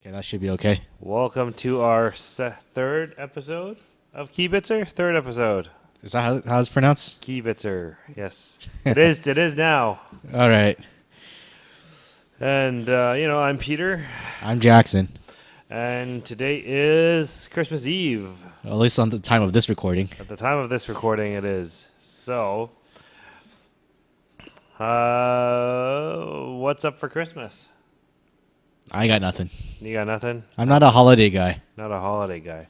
Okay, that should be okay. Welcome to our third episode of Kibitzer. Third episode. Is that how it's pronounced? Kibitzer. Yes, it is. It is now. All right. And I'm Peter, I'm Jackson. and today is Christmas Eve. At least on the time of this recording. At the time of this recording, it is. So, what's up for Christmas? I got nothing. You got nothing? I'm not a holiday guy. Not a holiday guy.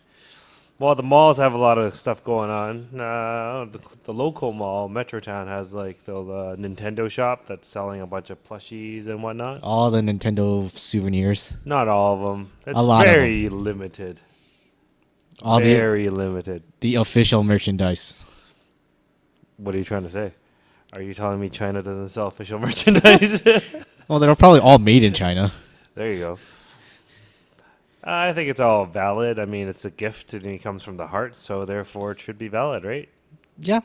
Well, the malls have a lot of stuff going on. The local mall, Metrotown, has like the Nintendo shop that's selling a bunch of plushies and whatnot. All the Nintendo souvenirs. Not all of them. It's A lot of very limited. All Very limited. the official merchandise. What are you trying to say? Are you telling me China doesn't sell official merchandise? Well, they're probably all made in China. There you go. I think it's all valid. I mean, it's a gift and it comes from the heart, so therefore it should be valid, right? Yeah.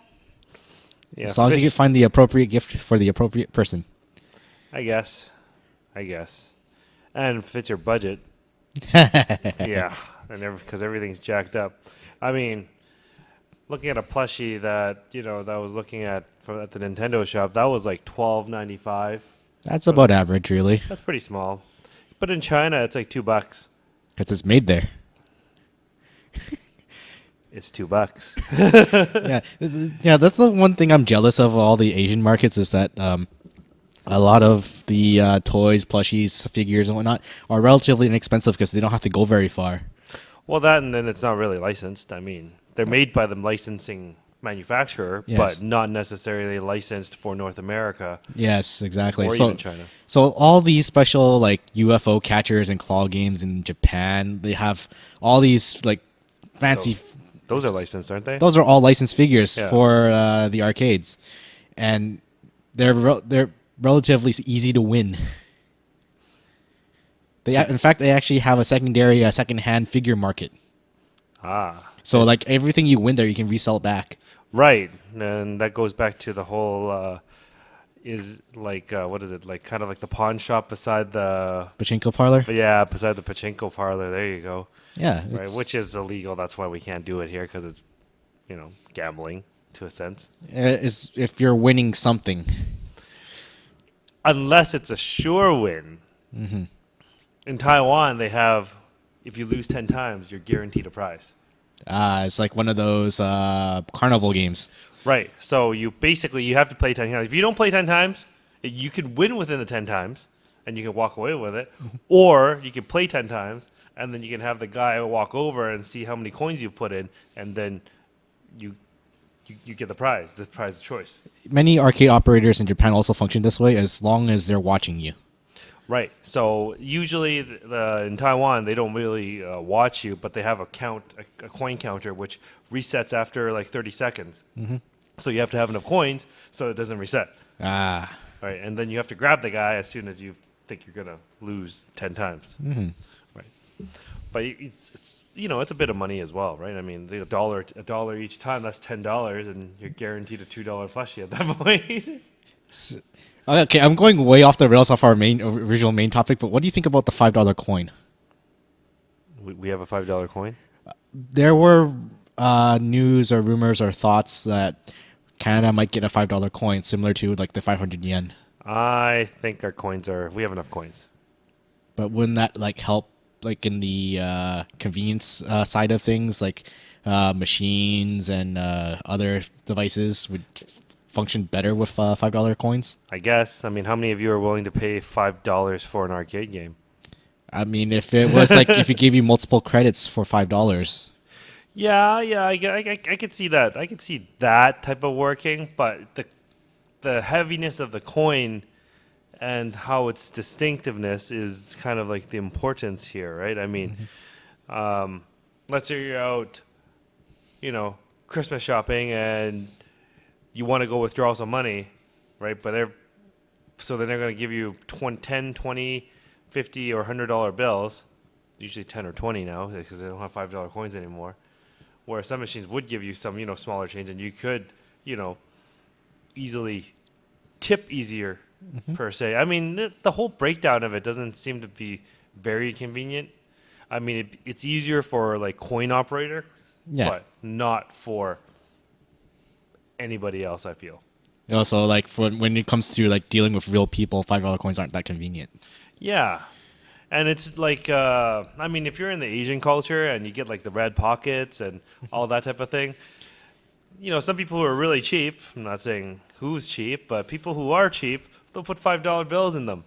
Yeah. As long as you can find the appropriate gift for the appropriate person. I guess. And fits your budget. Yeah, and because everything's jacked up. I mean, looking at a plushie that that was looking at at the Nintendo shop, that was like $12.95. That's about average, really. That's pretty small. But in China, it's like $2. Because it's made there. It's $2. Yeah, that's the one thing I'm jealous of all the Asian markets is that a lot of the toys, plushies, figures, and whatnot are relatively inexpensive because they don't have to go very far. Well, that and then it's not really licensed. I mean, they're made by the licensing manufacturer, Yes. but not necessarily licensed for North America Yes, exactly. or even China. So all these special like UFO catchers and claw games in Japan, they have all these like fancy. Those are licensed, aren't they? Those are all licensed figures Yeah. for the arcades, and they're relatively easy to win. In fact, they actually have a second-hand figure market. Ah. So like everything you win there, you can resell it back. Right, and that goes back to the whole is like what is it like? Kind of like the pawn shop beside the Pachinko parlor. beside the pachinko parlor. There you go. Yeah, Right, which is illegal. That's why we can't do it here because it's gambling to a sense. is if you're winning something. Unless it's a sure win. Mm-hmm. In Taiwan, they have if you lose 10 times, you're guaranteed a prize. It's like one of those carnival games. Right. So you have to play 10 times. If you don't play 10 times, you can win within the 10 times and you can walk away with it. Or you can play 10 times and then you can have the guy walk over and see how many coins you've put in and then you get the prize of choice. Many arcade operators in Japan also function this way as long as they're watching you. Right. So usually in Taiwan, they don't really watch you, but they have a coin counter, which resets after like 30 seconds. Mm-hmm. So you have to have enough coins so it doesn't reset. Ah. Right. And then you have to grab the guy as soon as you think you're going to lose 10 times. Mm-hmm. Right. But it's a bit of money as well, right? I mean, a dollar each time, that's $10, and you're guaranteed a $2 plushie at that point. Okay, I'm going way off the rails off our original main topic, but what do you think about the $5 coin? We have a $5 coin? There were news or rumors or thoughts that Canada might get a $5 coin similar to like the 500 yen. I think we have enough coins. But wouldn't that like help like in the convenience side of things, like machines and other devices would function better with $5 coins? I guess. I mean, how many of you are willing to pay $5 for an arcade game? I mean, if it was like if it gave you multiple credits for $5. Yeah, I could see that. I could see that type of working, but the heaviness of the coin and how its distinctiveness is kind of like the importance here, right? I mean, let's say you're out, Christmas shopping and you want to go withdraw some money, right? But then they're going to give you 10, 20, 50, or $100 bills, usually 10 or 20 now because they don't have $5 coins anymore. Where some machines would give you some, smaller change, and you could, easily tip easier per se. I mean, the whole breakdown of it doesn't seem to be very convenient. I mean, it's easier for like coin operator, Yeah. but not for anybody else, I feel. Also, like for when it comes to like dealing with real people, $5 coins aren't that convenient. Yeah. And it's like, I mean, if you're in the Asian culture and you get like the red pockets and all that type of thing, you know, some people who are really cheap, I'm not saying who's cheap, but people who are cheap, they'll put $5 bills in them.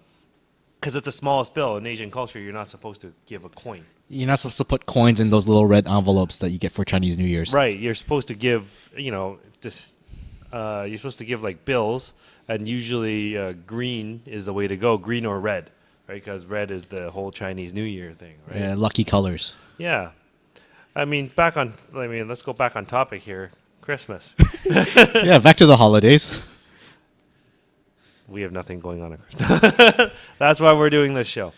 Because it's the smallest bill. In Asian culture, you're not supposed to give a coin. You're not supposed to put coins in those little red envelopes that you get for Chinese New Year's. Right. You're supposed to give, you know, you're supposed to give like bills, and usually green is the way to go, green or red, right? Because red is the whole Chinese New Year thing, right? Yeah, lucky colors. Yeah. I mean, let's go back on topic here. Christmas. Yeah, back to the holidays. We have nothing going on at Christmas. That's why we're doing this show.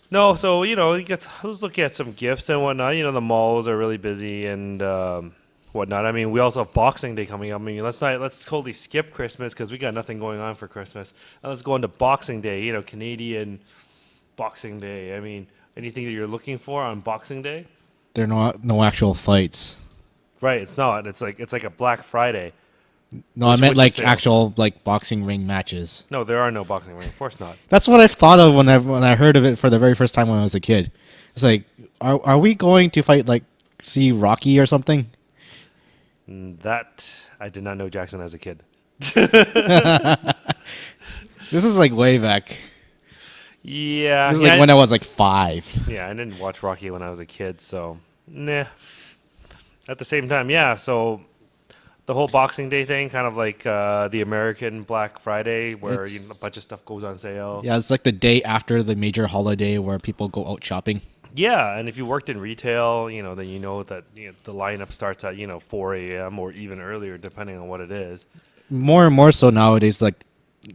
No, so, you know, let's look at some gifts and whatnot. You know, the malls are really busy and whatnot. I mean, we also have Boxing Day coming up. I mean, let's totally skip Christmas because we got nothing going on for Christmas. And let's go into Boxing Day, you know, Canadian Boxing Day. I mean, anything that you're looking for on Boxing Day? There are no actual fights. Right, it's not. It's like a Black Friday. No, I Which meant is like sales. actual like boxing ring matches. No, there are no boxing rings. Of course not. That's what I thought of when I heard of it for the very first time when I was a kid. It's like, are we going to fight like see Rocky or something? That I did not know Jackson as a kid. This is like way back. Yeah, This is yeah, like when I was like 5. yeah. I didn't watch Rocky when I was a kid, so nah. At the same time, yeah. So the whole Boxing Day thing, kind of like the American Black Friday, where It's- a bunch of stuff goes on sale. Yeah, it's like the day after the major holiday where people go out shopping. Yeah, and if you worked in retail, you know, then you know that the lineup starts at 4 a.m. or even earlier, depending on what it is. More and more so nowadays, like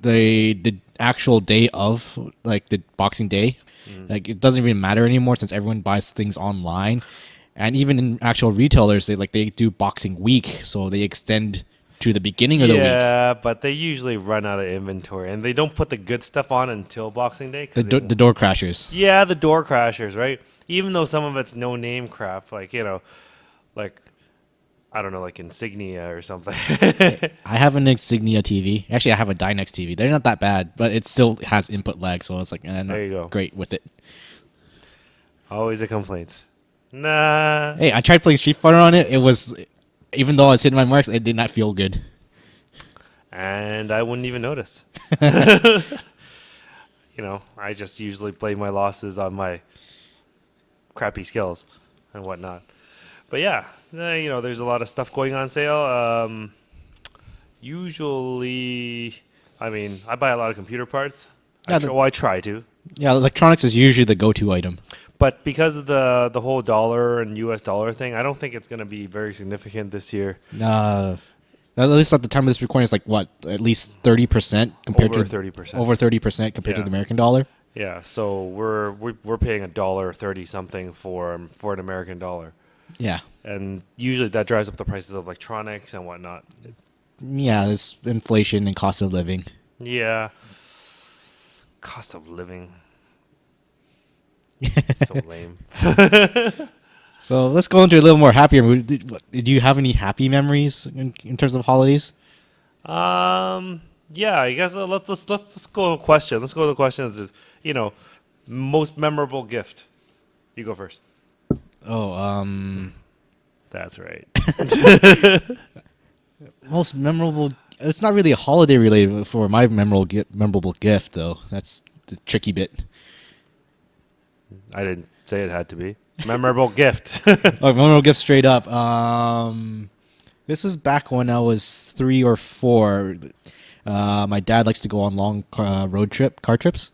the actual day of like the Boxing Day, like it doesn't even matter anymore since everyone buys things online, and even in actual retailers, they do Boxing Week, so they extend to the beginning of the week. Yeah, but they usually run out of inventory, and they don't put the good stuff on until Boxing Day. 'Cause The door crashers. yeah, the door crashers, right? Even though some of it's no name crap, like like I don't know, like Insignia or something. I have an Insignia TV. Actually, I have a Dynex TV. They're not that bad, but it still has input lag, so it's like not There you go. great with it. Always a complaint. Nah. Hey, I tried playing Street Fighter on it. It was, even though I was hitting my marks, it did not feel good. And I wouldn't even notice. I just usually play my losses on my crappy skills and whatnot. But yeah, there's a lot of stuff going on sale. Usually, I mean, I buy a lot of computer parts. Yeah, I try to. Yeah, electronics is usually the go-to item. But because of the whole dollar and US dollar thing, I don't think it's going to be very significant this year. At least at the time of this recording, it's like what, at least 30% compared Over to 30%. over 30% compared to Yeah. the American dollar. Yeah, so we're paying $1.30 something for an American dollar. Yeah, And usually that drives up the prices of electronics and whatnot. yeah. This inflation and cost of living. Yeah. Cost of living. So lame. So let's go into a little more happier mood. Did you have any happy memories in terms of holidays? Yeah, I guess let's go to a question. Let's go to the questions. Most memorable gift. You go first. Oh, That's right. most memorable. It's not really a holiday related for my memorable gift though. That's the tricky bit. I didn't say it had to be. Memorable gift. Oh, memorable gift straight up. This is back when I was 3 or 4. My dad likes to go on long car trips.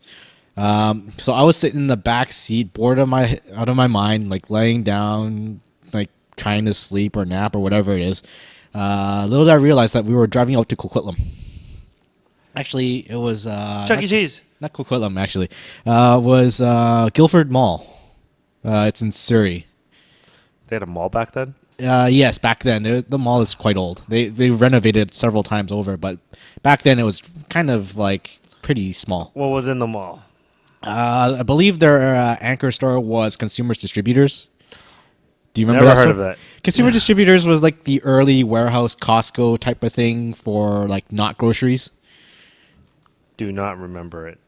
So I was sitting in the back seat, bored out of my mind, like laying down, like trying to sleep or nap or whatever it is. Little did I realize that we were driving out to Coquitlam. Actually, it was Chuck E. Cheese. not Coquitlam. Actually, was Guildford Mall. It's in Surrey. They had a mall back then? Yes, back then the mall is quite old. They renovated several times over, but back then it was kind of like pretty small. What was in the mall? I believe their anchor store was Consumers Distributors. Do you remember Never that heard store? of that. Consumer Distributors was like the early warehouse Costco type of thing for like not groceries. Do not remember it.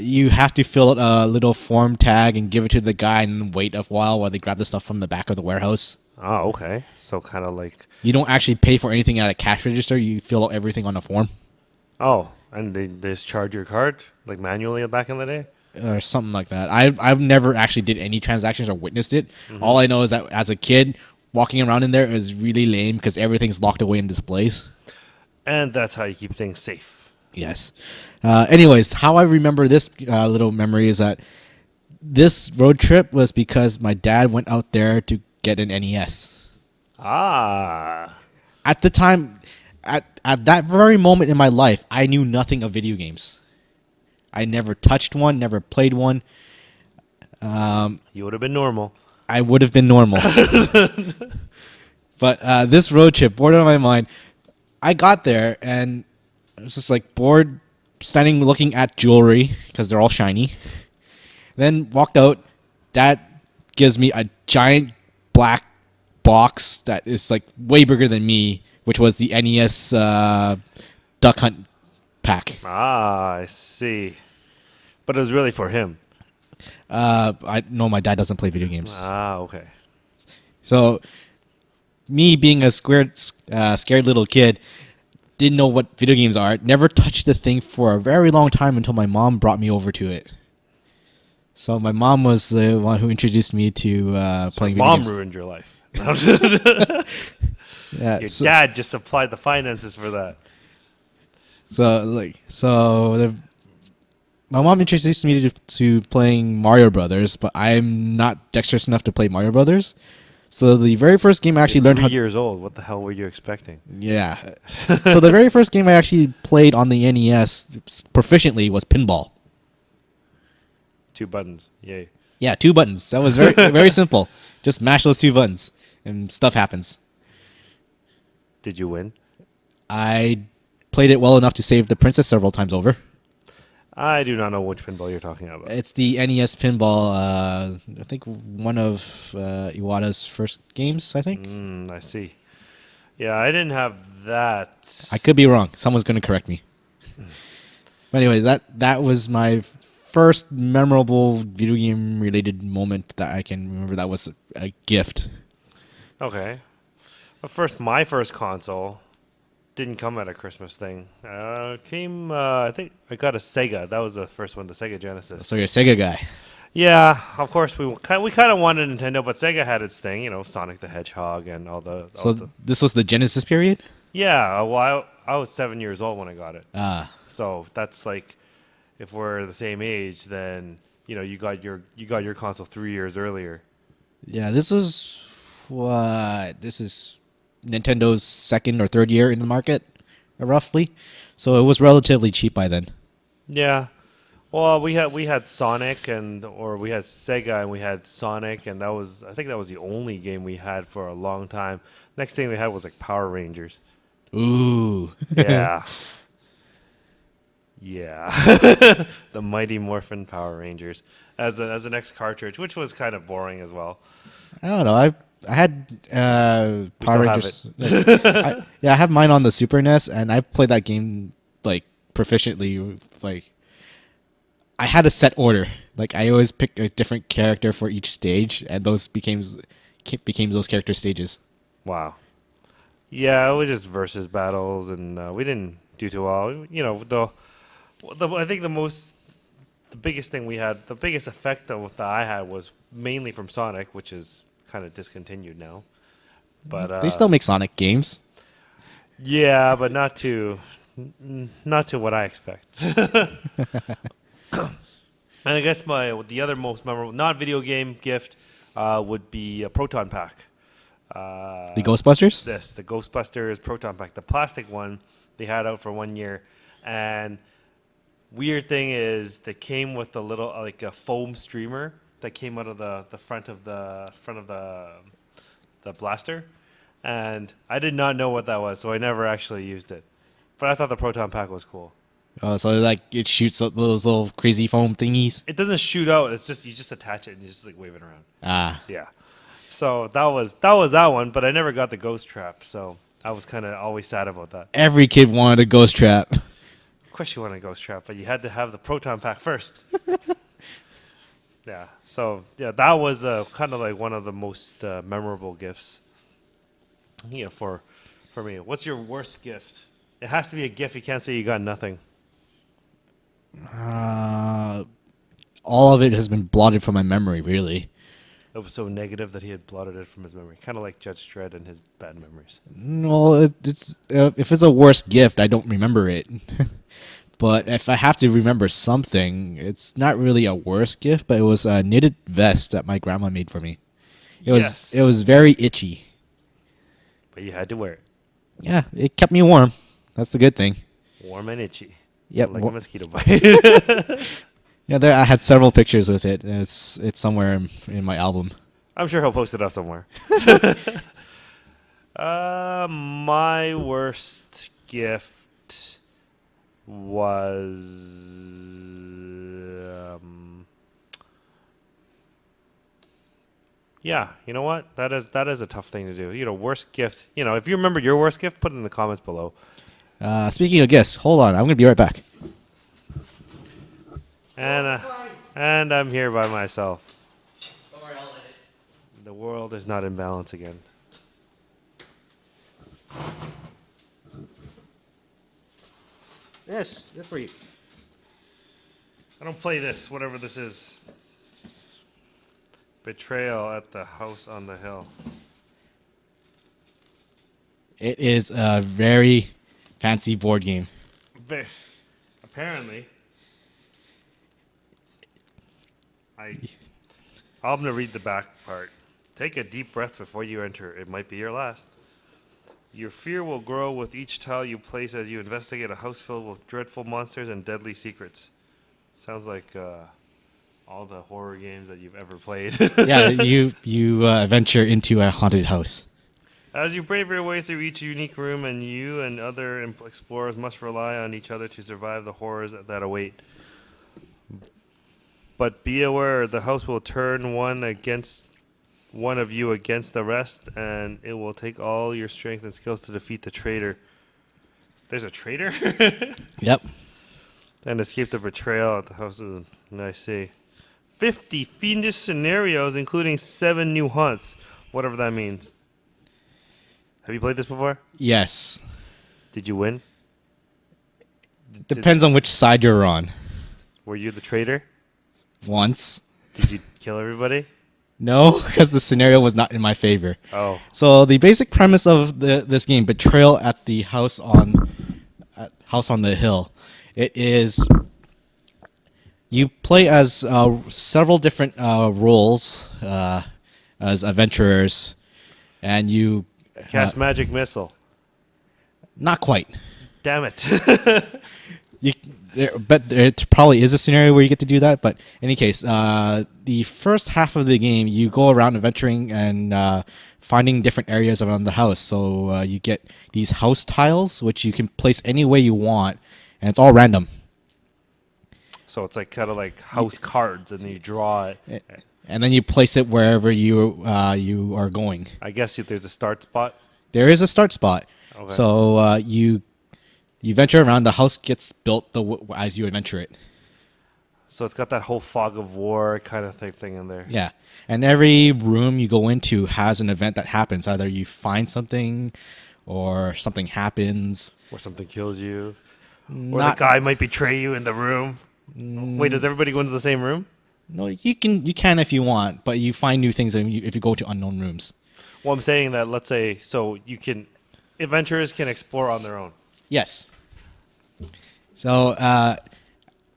You have to fill out a little form tag and give it to the guy and wait a while they grab the stuff from the back of the warehouse. Oh, okay. So kind of like, You don't actually pay for anything at a cash register. You fill out everything on a form oh, and they just charge your card like manually back in the day. or something like that. I've never actually did any transactions or witnessed it. All I know is that as a kid, walking around in there is really lame because everything's locked away in displays. And that's how you keep things safe. Yes. Anyways, how I remember this little memory is that this road trip was because my dad went out there to get an NES. Ah, At the time, at that very moment in my life, I knew nothing of video games. I never touched one, never played one. you would have been normal. I would have been normal. But this road trip, bored out of my mind, I got there and I was just like bored, standing looking at jewelry because they're all shiny. Then walked out. Dad gives me a giant black box that is like way bigger than me, which was the NES Duck Hunt pack. Ah, I see. But it was really for him. I know my dad doesn't play video games, Ah, okay. so me being a scared little kid, didn't know what video games are. Never touched the thing for a very long time until my mom brought me over to it. So my mom was the one who introduced me to playing video Mom games. ruined your life. Yeah, Your dad just supplied the finances for that. My mom introduced me to playing Mario Brothers, but I'm not dexterous enough to play Mario Brothers. So the very first game I actually You're learned how. 3 years old. What the hell were you expecting? Yeah. So the very first game I actually played on the NES proficiently was Pinball. 2 buttons. Yay. Yeah, 2 buttons. That was very very simple. Just mash those 2 buttons and stuff happens. Did you win? I played it well enough to save the princess several times over. I do not know which pinball you're talking about. It's the NES Pinball. I think one of Iwata's first games. I think. I see. Yeah, I didn't have that. I could be wrong. Someone's going to correct me. But anyway, that was my first memorable video game related moment that I can remember. That was a gift. Okay. But my first console didn't come at a Christmas thing. Came, I think I got a Sega. That was the first one, the Sega Genesis. So you're a Sega guy. Yeah, of course we kind of wanted Nintendo, but Sega had its thing, Sonic the Hedgehog and all the. So this was the Genesis period. Yeah, well, I was 7 years old when I got it. Ah, So that's like, if we're the same age, then you got your console 3 years earlier. yeah. This is what this is Nintendo's second or third year in the market, roughly. So it was relatively cheap by then. Yeah. Well, we had Sonic or we had Sega and we had Sonic, and I think that was the only game we had for a long time. Next thing we had was like Power Rangers. Ooh. Yeah. Yeah. The Mighty Morphin Power Rangers as the next cartridge, which was kind of boring as well. I don't know. I had Power still have Rangers. I have mine on the Super NES, and I played that game like proficiently. Like I had a set order. Like I always picked a different character for each stage, and those became those character stages. Wow. Yeah, it was just versus battles, and we didn't do too well. I think the biggest thing we had, the biggest effect that I had was mainly from Sonic, which is kind of discontinued now. But They still make Sonic games. yeah, but not to what I expect. And I guess the other most memorable, not video game gift, would be a Proton Pack. The Ghostbusters. The Ghostbusters Proton Pack, the plastic one they had out for 1 year, and weird thing is they came with a little like a foam streamer that came out of the front of the blaster, and I did not know what that was, so I never actually used it. But I thought the Proton Pack was cool. So like it shoots up those little crazy foam thingies. It doesn't shoot out. It's just you just attach it and you just like wave it around. Ah, Yeah. So that was that one, but I never got the ghost trap. So I was kind of always sad about that. every kid wanted a ghost trap. Of course, you want a ghost trap, but you had to have the proton pack first. Yeah. So yeah, that was kind of like one of the most memorable gifts. Yeah, for me. What's your worst gift? It has to be a gift. You can't say you got nothing. Uh, all of it has been blotted from my memory, really. It was so negative that he had blotted it from his memory. Kind of like Judge Dredd and his bad memories. Well, it's if it's a worst gift, I don't remember it. But if I have to remember something, it's not really a worst gift, but it was a knitted vest that my grandma made for me. Yes. It was very itchy. But you had to wear it. Yeah, it kept me warm. That's the good thing. Warm and itchy. Yep. Like a mosquito bite. Yeah, there I had several pictures with it. It's somewhere in my album. I'm sure he'll post it up somewhere. My worst gift was yeah, you know what? That is a tough thing to do. Worst gift. If you remember your worst gift, put it in the comments below. Speaking of gifts, hold on. I'm going to be right back. And I'm here by myself. The world is not in balance again. This for you. I don't play this, whatever this is. Betrayal at the House on the Hill. It is a very fancy board game. Apparently. I'm going to read the back part. Take a deep breath before you enter. It might be your last. Your fear will grow with each tile you place as you investigate a house filled with dreadful monsters and deadly secrets. Sounds like all the horror games that you've ever played. Yeah, you venture into a haunted house. As you brave your way through each unique room, and you and other explorers must rely on each other to survive the horrors that await. But be aware, the house will turn one of you against the rest, and it will take all your strength and skills to defeat the traitor. There's a traitor? Yep. And escape the betrayal at the house of... I see. 50 fiendish scenarios, including 7 new haunts. Whatever that means. Have you played this before? Yes. Did you win? Depends on which side you're on. Were you the traitor? Once. Did you kill everybody? No, because the scenario was not in my favor. Oh. So the basic premise of this game, Betrayal at the House on the Hill, it is you play as several different roles as adventurers, and you Cast magic missile. not quite. Damn it. But there probably is a scenario where you get to do that. But in any case, the first half of the game, you go around adventuring and finding different areas around the house. So you get these house tiles, which you can place any way you want, and it's all random. So it's like kind of like house cards, and then you draw it. And then you place it wherever you are going. I guess there's a start spot. There is a start spot. Okay. So you venture around. The house gets built as you adventure it. So it's got that whole fog of war kind of thing in there. Yeah. And every room you go into has an event that happens. Either you find something or something happens. Or something kills you. Or the guy might betray you in the room. Wait, does everybody go into the same room? No, you can if you want, but you find new things if you go to unknown rooms. Well, I'm saying that, let's say, so adventurers can explore on their own. Yes. So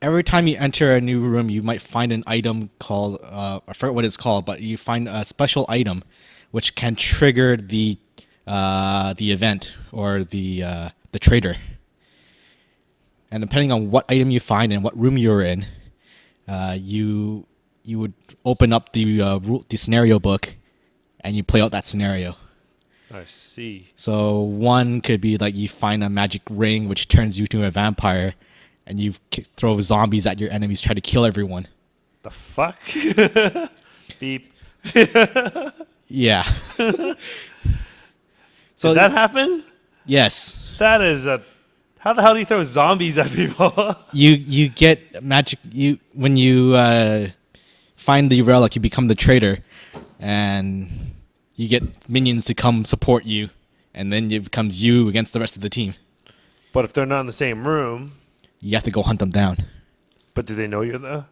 every time you enter a new room, you might find an item called I forget what it's called, but you find a special item which can trigger the event or the traitor. And depending on what item you find and what room you're in, you would open up the scenario book, and you play out that scenario. I see. So one could be like you find a magic ring which turns you to a vampire, and you throw zombies at your enemies, try to kill everyone. The fuck? Beep. Yeah. So Did that happen? yes. That is a. How the hell do you throw zombies at people? You get magic. When you find the relic, you become the traitor, and you get minions to come support you, and then it becomes you against the rest of the team. But if they're not in the same room, You have to go hunt them down. but do they know you're there?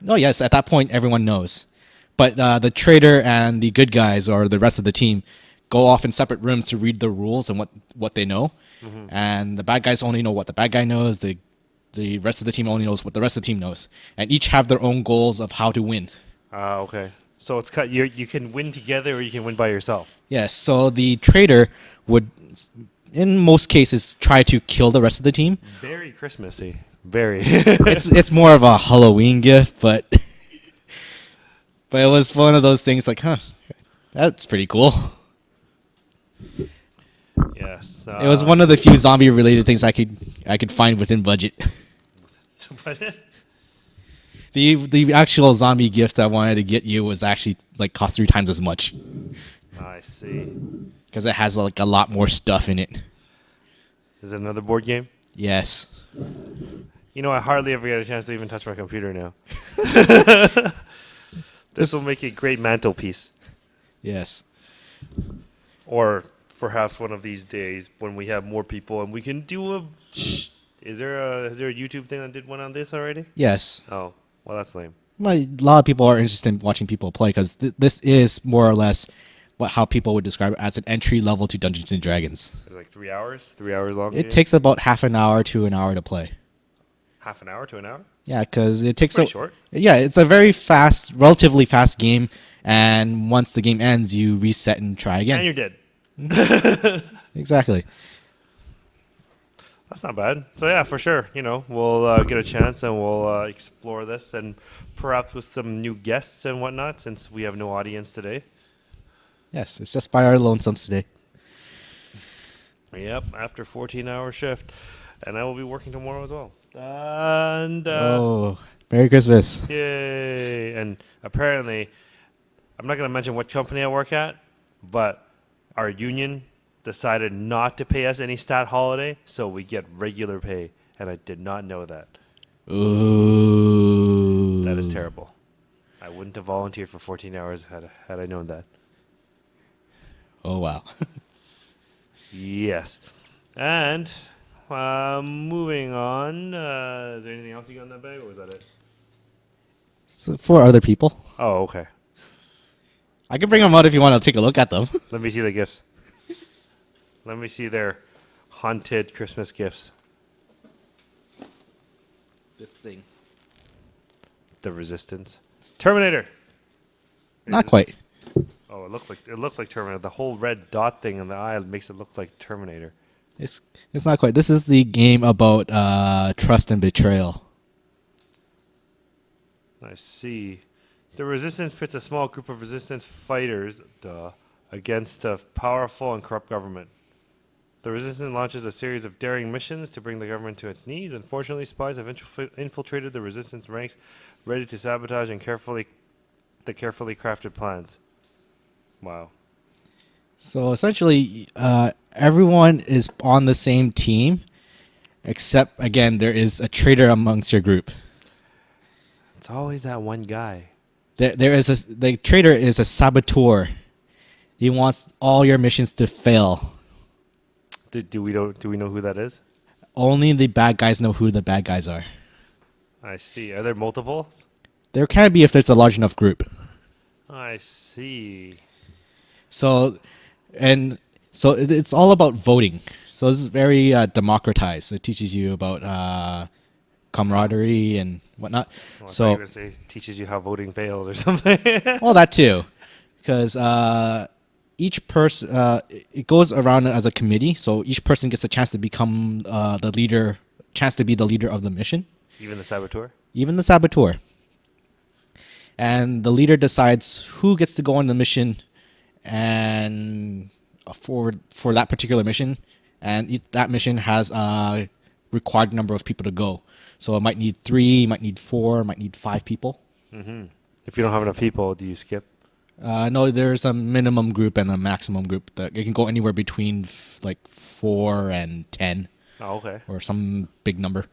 Oh yes, at that point everyone knows, but the traitor and the good guys or the rest of the team go off in separate rooms to read the rules and what they know, and the bad guys only know what the bad guy knows. The rest of the team only knows what the rest of the team knows, and each have their own goals of how to win. Okay. So it's cut. You can win together, or you can win by yourself. Yes, so the traitor would, in most cases, try to kill the rest of the team. Very Christmassy. Very. It's more of a Halloween gift, but it was one of those things like, that's pretty cool. Yes. It was one of the few zombie related things I could find within budget. The actual zombie gift I wanted to get you was actually like cost 3 times as much I see. because it has like a lot more stuff in it. Is it another board game? Yes. You know, I hardly ever get a chance to even touch my computer now. This will make a great mantelpiece. Yes. Or perhaps one of these days when we have more people and we can do a. Is there a YouTube thing that did one on this already? Yes. Oh, well, that's lame. Well, a lot of people are interested in watching people play because this is more or less how people would describe it as an entry level to Dungeons and Dragons. It's like 3 hours? 3 hours long? It takes about half an hour to an hour to play. half an hour to an hour? Yeah, because it takes Pretty short. Yeah, it's a very fast, relatively fast game, and once the game ends, you reset and try again. And you're dead. Exactly. That's not bad. So yeah, for sure. You know, we'll get a chance and we'll explore this and perhaps with some new guests and whatnot since we have no audience today. Yes, it's just by our lonesomes today. Yep, after 14-hour shift. And I will be working tomorrow as well. And Oh, Merry Christmas. yay. And apparently, I'm not going to mention what company I work at, but our union decided not to pay us any stat holiday, so we get regular pay. And I did not know that. Ooh. That is terrible. I wouldn't have volunteered for 14 hours had I known that. Oh, wow. Yes. And moving on, is there anything else you got in that bag, or was that it? So for other people. Oh, okay. I can bring them out if you want to take a look at them. Let me see the gifts. Let me see their haunted Christmas gifts. This thing. The Resistance. Terminator! Not quite. Oh, it looked like Terminator. The whole red dot thing on the eye makes it look like Terminator. It's not quite. This is the game about trust and betrayal. I see. The Resistance pits a small group of Resistance fighters against a powerful and corrupt government. The Resistance launches a series of daring missions to bring the government to its knees. Unfortunately, spies have infiltrated the Resistance ranks, ready to sabotage and carefully crafted plans. Wow. So essentially, everyone is on the same team, except again there is a traitor amongst your group. It's always that one guy. The traitor is a saboteur. He wants all your missions to fail. Do we know who that is? Only the bad guys know who the bad guys are. I see. Are there multiple? There can be if there's a large enough group. I see. So it's all about voting. So this is very democratized. It teaches you about camaraderie and whatnot. Well, I thought you So were gonna say teaches you how voting fails or something. well, that too, because each person it goes around as a committee. So each person gets a chance to become the leader, chance to be the leader of the mission. Even the saboteur. Even the saboteur. And the leader decides who gets to go on the mission, and for that particular mission, and that mission has required number of people to go. So it might need 3, might need 4, might need 5 people. If you don't have enough people, do you skip? No, there's a minimum group and a maximum group. That it can go anywhere between like 4 and 10. Oh, okay. Or some big number.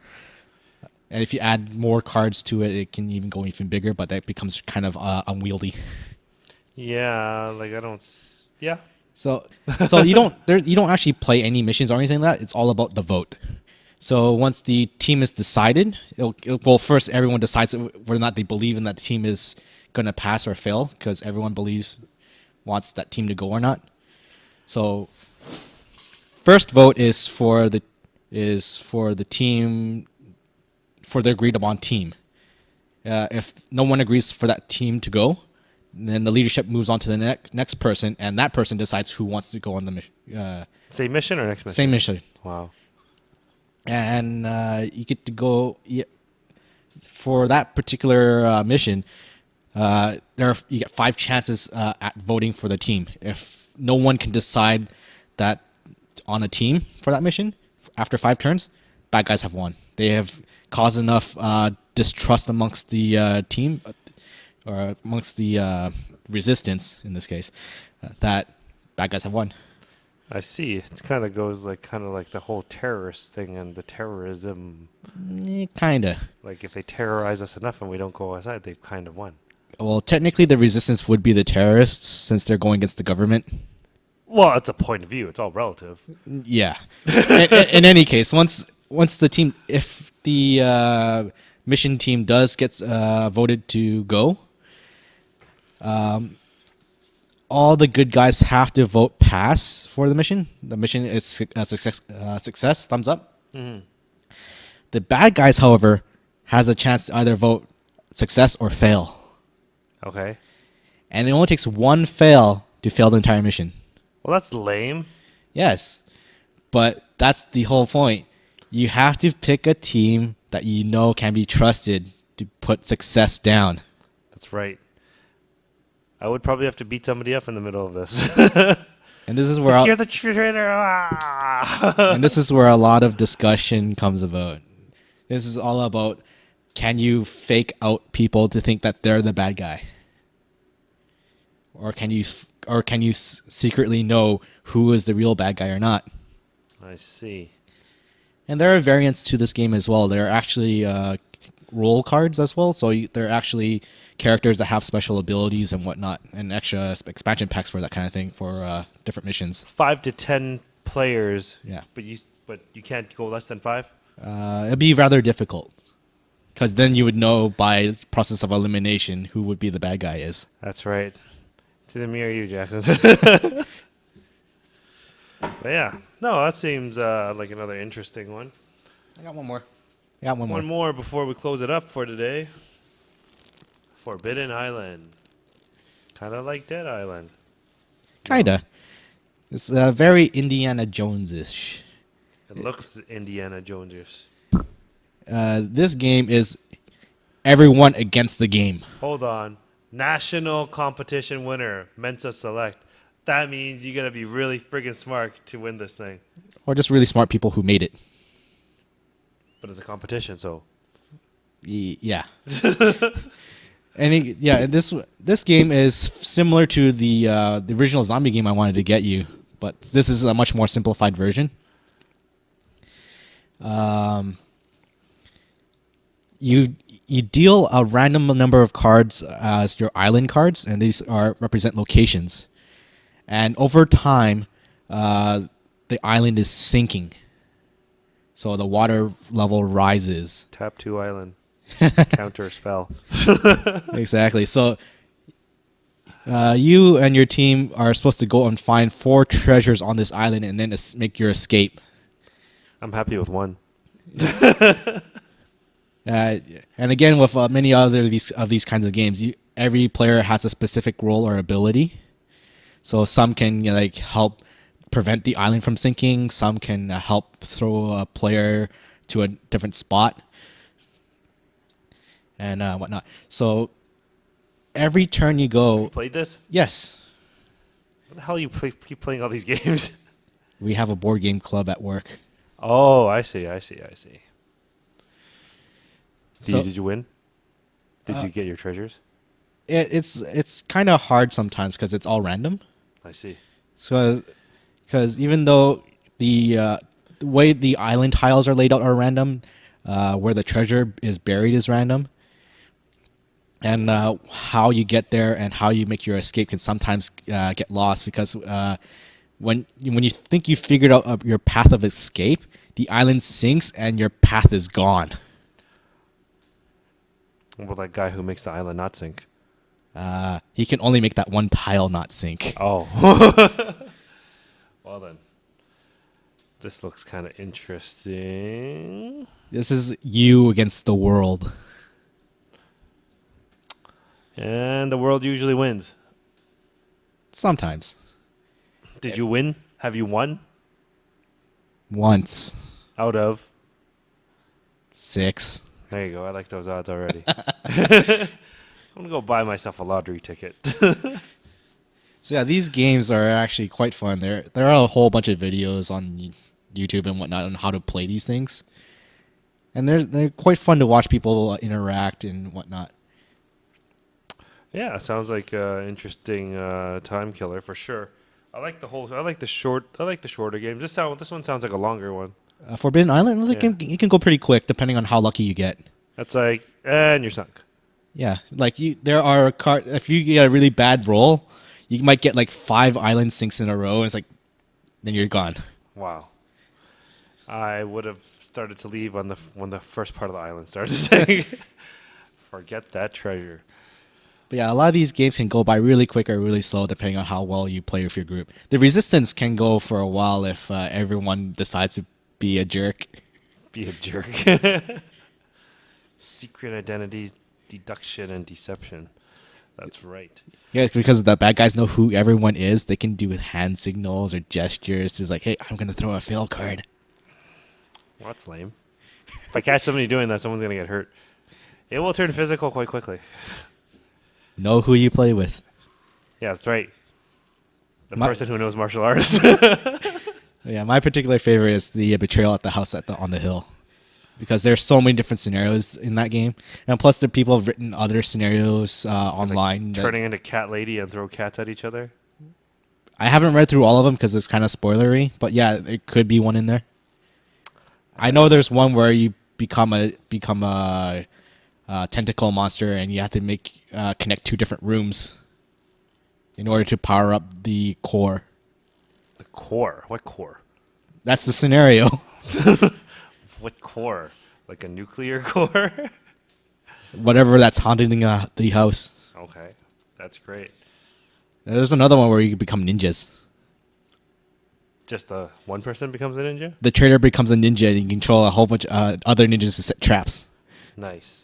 And if you add more cards to it, it can even go even bigger, but that becomes kind of unwieldy. Yeah, like I don't. Yeah. So you don't actually play any missions or anything like that. It's all about the vote. So once the team is decided, well, first everyone decides whether or not they believe in that the team is gonna pass or fail, because everyone wants that team to go or not. So first vote is for the team, for the agreed upon team. If no one agrees for that team to go, then the leadership moves on to the next person, and that person decides who wants to go on the mission. Same mission or next mission? Same mission. Wow. And you get to go for that particular mission. You get 5 chances at voting for the team. If no one can decide that on a team for that mission after 5 turns, bad guys have won. They have caused enough distrust amongst the team, or amongst the resistance in this case, that bad guys have won. I see. It kind of goes like the whole terrorist thing and the terrorism. Kinda. Like if they terrorize us enough and we don't go outside, they've kind of won. Well, technically the resistance would be the terrorists, since they're going against the government. Well, it's a point of view. It's all relative. Yeah. In any case, once the team, if the mission team gets voted to go, all the good guys have to vote pass for the mission. The mission is a success, thumbs up. Mm-hmm. The bad guys, however, has a chance to either vote success or fail. Okay. And it only takes 1 fail to fail the entire mission. Well, that's lame. Yes, but that's the whole point. You have to pick a team that you know can be trusted to put success down. That's right. I would probably have to beat somebody up in the middle of this. And this is where you're the traitor. and this is where a lot of discussion comes about. This is all about, can you fake out people to think that they're the bad guy, or can you secretly know who is the real bad guy or not? I see. And there are variants to this game as well. There are actually role cards as well. So there are actually characters that have special abilities and whatnot, and extra expansion packs for that kind of thing for different missions. 5 to 10 players. Yeah. But you can't go less than 5? It'd be rather difficult, because then you would know by process of elimination who would be the bad guy is. That's right. To the mirror, you, Jackson. But yeah, no, that seems like another interesting one. I got one more. One more before we close it up for today. Forbidden Island. Kind of like Dead Island. Kinda. It's very Indiana Jones-ish. It looks Indiana Jones-ish. This game is everyone against the game. Hold on. National competition winner, Mensa Select. That means you gotta be really friggin' smart to win this thing. Or just really smart people who made it. But it's a competition, so. Yeah. This game is similar to the original zombie game I wanted to get you, but this is a much more simplified version. You deal a random number of cards as your island cards, and these represent locations. And over time, the island is sinking, so the water level rises. Tap 2 island. Counter spell. Exactly. So you and your team are supposed to go and find 4 treasures on this island and then make your escape. I'm happy with 1. And again, with many other these kinds of games, every player has a specific role or ability. So some can help prevent the island from sinking. Some can help throw a player to a different spot, and whatnot. So every turn you go. You played this? Yes. What the hell you keep playing all these games? We have a board game club at work. Oh, I see. So Did you win? Did you get your treasures? it's kind of hard sometimes because it's all random. I see. So because even though the way the island tiles are laid out are random, where the treasure is buried is random, and how you get there and how you make your escape can sometimes get lost because when you think you figured out your path of escape, the island sinks and your path is gone. What about that guy who makes the island not sink? He can only make that one tile not sink. Oh. Well then. This looks kind of interesting. This is you against the world. And the world usually wins. Sometimes. Did you win? Have you won? Once. Out of? 6. There you go. I like those odds already. I'm going to go buy myself a lottery ticket. So yeah, these games are actually quite fun. There are a whole bunch of videos on YouTube and whatnot on how to play these things, and they're quite fun to watch people interact and whatnot. Yeah, sounds like an interesting time killer for sure. I like the shorter games. This one sounds like a longer one. Forbidden Island, Yeah. it can go pretty quick depending on how lucky you get. That's like, and you're sunk. Yeah, like there are if you get a really bad roll, you might get like 5 island sinks in a row, and it's like, then you're gone. Wow. I would have started to leave when the first part of the island started saying, forget that treasure. But yeah, a lot of these games can go by really quick or really slow depending on how well you play with your group. The resistance can go for a while if everyone decides to be a jerk. Be a jerk. Secret identities, deduction, and deception. That's right. Yeah, it's because the bad guys know who everyone is. They can do hand signals or gestures. It's like, hey, I'm going to throw a fail card. Well, that's lame. If I catch somebody doing that, someone's going to get hurt. It will turn physical quite quickly. Know who you play with. Yeah, that's right. The person who knows martial arts. Yeah, my particular favorite is the Betrayal at the House on the Hill. Because there's so many different scenarios in that game. And plus the people have written other scenarios online. Like turning into cat lady and throw cats at each other. I haven't read through all of them because it's kind of spoilery. But yeah, there could be one in there. I know there's one where you become a tentacle monster and you have to connect 2 different rooms in order to power up the core. The core? What core? That's the scenario. What core? Like a nuclear core? Whatever that's haunting the house. Okay, that's great. There's another one where you can become ninjas. Just one person becomes a ninja? The trader becomes a ninja and you control a whole bunch of other ninjas to set traps. Nice.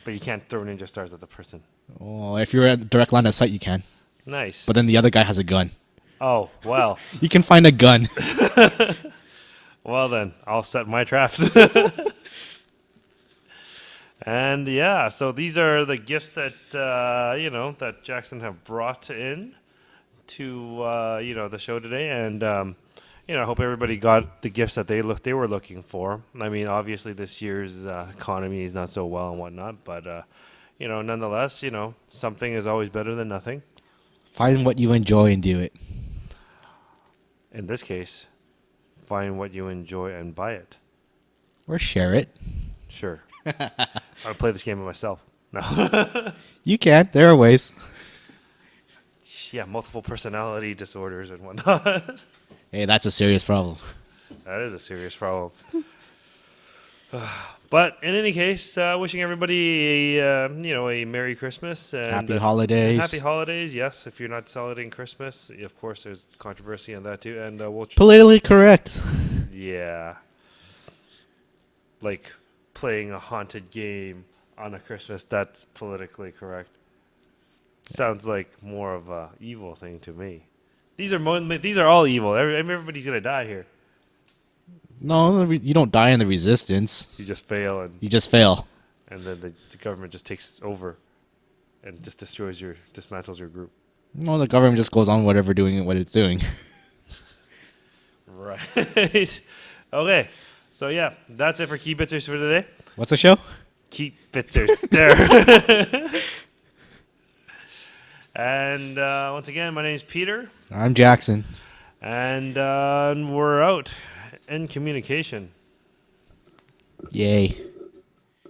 But you can't throw ninja stars at the person. Oh, if you're at direct line of sight, you can. Nice. But then the other guy has a gun. Oh, well. You can find a gun. Well then, I'll set my traps. And yeah, so these are the gifts that that Jackson have brought in to the show today, and I hope everybody got the gifts that they were looking for. I mean, obviously this year's economy is not so well and whatnot, but nonetheless, something is always better than nothing. Find what you enjoy and do it. In this case, find what you enjoy and buy it. Or share it. Sure. I'll play this game by myself. No. You can. There are ways. Yeah, multiple personality disorders and whatnot. Hey, that's a serious problem. That is a serious problem. But in any case, wishing everybody a Merry Christmas and Happy holidays. Happy holidays. Yes, if you're not celebrating Christmas, of course, there's controversy on that too. And we'll Politically correct. yeah, like playing a haunted game on a Christmas. That's politically correct. Sounds like more of a evil thing to me. These are all evil. Everybody's gonna die here. No, you don't die in the resistance. You just fail, and You just fail. then the government just takes over and just dismantles your group. No, the government just goes on doing what it's doing. Right. Okay. So yeah, that's it for Kibitzers for today. What's the show? Kibitzers. There. And once again, my name is Peter. I'm Jackson. And we're out in communication. Yay.